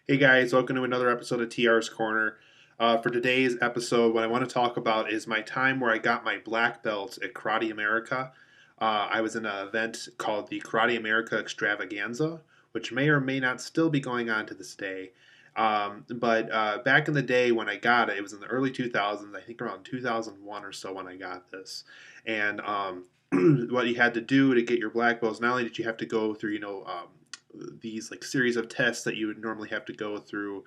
Hey guys, welcome to another episode of TR's Corner. For today's episode, what I want to talk about is my time where I got my black belt at Karate America. I was in an event called the Karate America Extravaganza, which may or may not still be going on to this day. But back in the day when I got it, it was in the early 2000s, I think around 2001 or so when I got this. And what you had to do to get your black belts, not only did you have to go through, these like series of tests that you would normally have to go through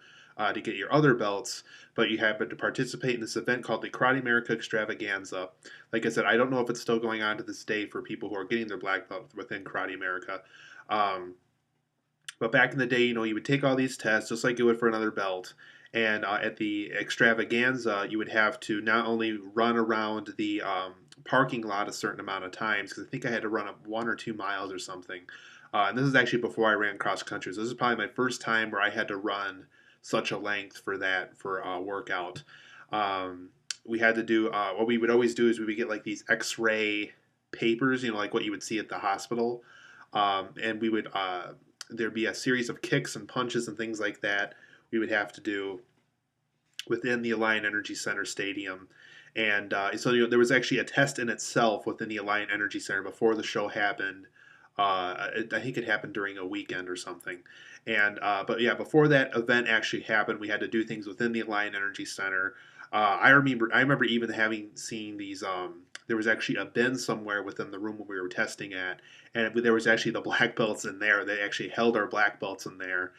to get your other belts, but you happen to participate in this event called the Karate America Extravaganza. Like I said, I don't know if it's still going on to this day for people who are getting their black belt within Karate America. Um, but back in the day, you would take all these tests just like you would for another belt. And at the extravaganza, you would have to not only run around the parking lot a certain amount of times, because I think I had to run up 1 or 2 miles or something. And this is actually before I ran cross country. So this is probably my first time where I had to run such a length for a workout. Um, we had to do what we would always do is we would get like these X-ray papers, like what you would see at the hospital, and we would there'd be a series of kicks and punches and things like that we would have to do within the Alliant Energy Center stadium. And so there was actually a test in itself within the Alliant Energy Center before the show happened. I think it happened during a weekend or something. And but yeah, before that event actually happened, we had to do things within the Alliant Energy Center. I remember even having seen these. There was actually a bin somewhere within the room where we were testing at, and there was actually the black belts in there. They actually held our black belts in there.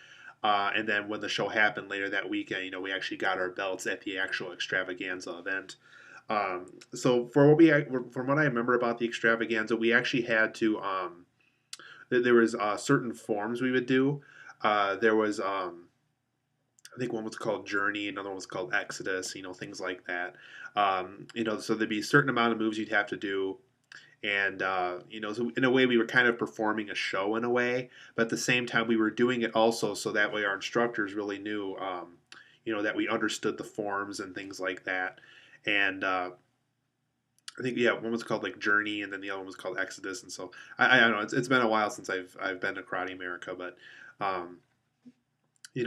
And then when the show happened later that weekend, we actually got our belts at the actual extravaganza event. So from what I remember about the extravaganza, we actually had to. There was certain forms we would do. There was I think one was called Journey, another one was called Exodus. Things like that. So there'd be a certain amount of moves you'd have to do, and so in a way we were kind of performing a show in a way, but at the same time we were doing it also so that way our instructors really knew, that we understood the forms and things like that. And I think yeah, one was called like Journey, and then the other one was called Exodus. And so I don't know. It's been a while since I've been to Karate America, but um,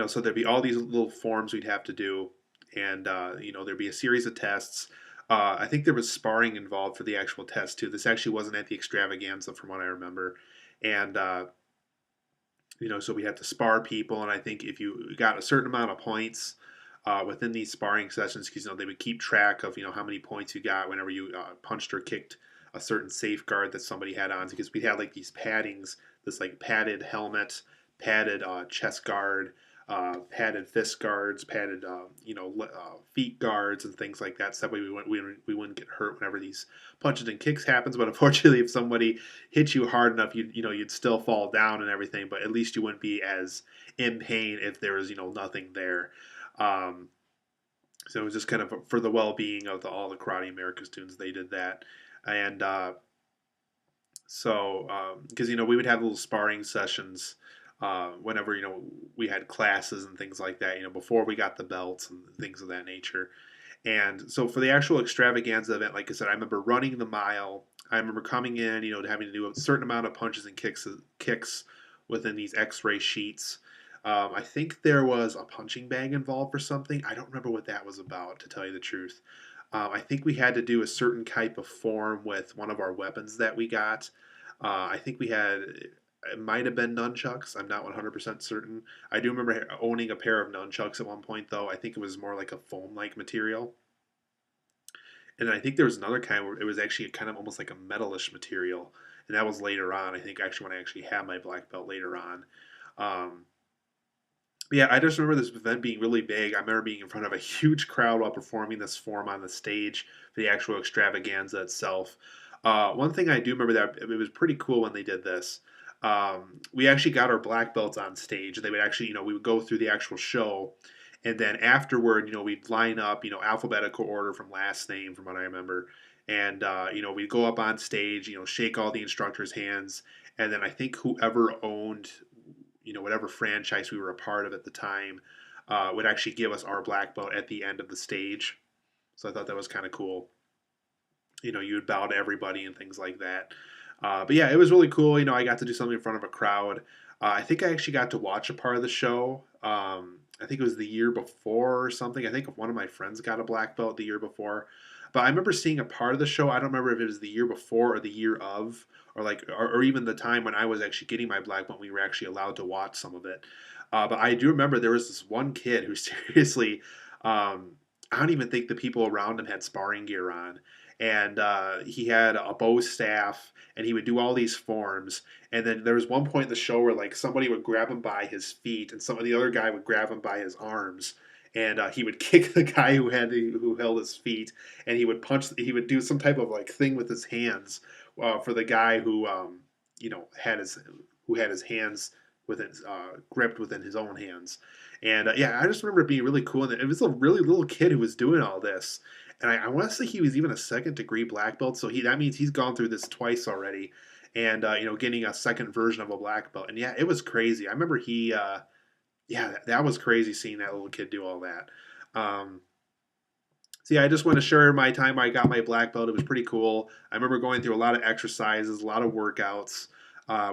so there'd be all these little forms we'd have to do, and there'd be a series of tests. I think there was sparring involved for the actual test too. This actually wasn't at the extravaganza, from what I remember, and so we had to spar people, and I think if you got a certain amount of points within these sparring sessions, because they would keep track of how many points you got whenever you punched or kicked a certain safeguard that somebody had on, because we had like these paddings, this like padded helmet, padded chest guard, padded fist guards, padded feet guards, and things like that. So that way we wouldn't get hurt whenever these punches and kicks happens. But unfortunately, if somebody hit you hard enough, you'd still fall down and everything. But at least you wouldn't be as in pain if there was nothing there. Um, so it was just kind of for the well-being of all the Karate America students. They did that, and so, because we would have little sparring sessions whenever we had classes and things like that. Before we got the belts and things of that nature. And so for the actual extravaganza event, like I said, I remember running the mile. I remember coming in, having to do a certain amount of punches and kicks within these X-ray sheets. I think there was a punching bag involved for something. I don't remember what that was about, to tell you the truth. I think we had to do a certain type of form with one of our weapons that we got. I think we had, it might have been nunchucks. I'm not 100% certain. I do remember owning a pair of nunchucks at one point, though. I think it was more like a foam like material. And I think there was another kind where it was actually kind of almost like a metalish material. And that was later on. I think actually when I actually had my black belt later on. Um, yeah, I just remember this event being really big. I remember being in front of a huge crowd while performing this form on the stage for the actual extravaganza itself. One thing I do remember that it was pretty cool when they did this. We actually got our black belts on stage. They would actually, we would go through the actual show, and then afterward, we'd line up, alphabetical order from last name, from what I remember, and we'd go up on stage, shake all the instructors' hands, and then I think whoever owned whatever franchise we were a part of at the time would actually give us our black belt at the end of the stage. So I thought that was kind of cool. You would bow to everybody and things like that. But yeah, it was really cool. I got to do something in front of a crowd. I think I actually got to watch a part of the show. I think it was the year before or something. I think one of my friends got a black belt the year before. But I remember seeing a part of the show. I don't remember if it was the year before or the year of, or or even the time when I was actually getting my black belt. We were actually allowed to watch some of it. But I do remember there was this one kid who seriously, um, I don't even think the people around him had sparring gear on, and he had a bow staff, and he would do all these forms. And then there was one point in the show where like somebody would grab him by his feet, and some of the other guy would grab him by his arms, and he would kick the guy who held his feet, and he would punch. He would do some type of like thing with his hands for the guy who had his hands with it gripped within his own hands. And yeah, I just remember it being really cool. And it was a really little kid who was doing all this. And I want to say he was even a second degree black belt. So that means he's gone through this twice already, and getting a second version of a black belt. And yeah, it was crazy. I remember yeah, that was crazy seeing that little kid do all that. Um, so yeah, I just want to share my time I got my black belt. It was pretty cool. I remember going through a lot of exercises, a lot of workouts.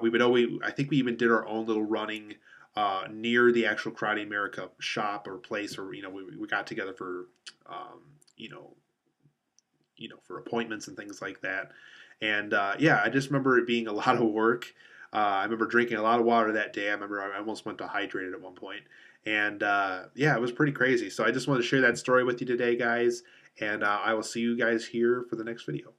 We would always, I think we even did our own little running near the actual Karate America shop or place, or we got together for um, you know for appointments and things like that. And yeah, I just remember it being a lot of work. I remember drinking a lot of water that day. I remember I almost went dehydrated at one point. And yeah, it was pretty crazy. So I just wanted to share that story with you today, guys. And I will see you guys here for the next video.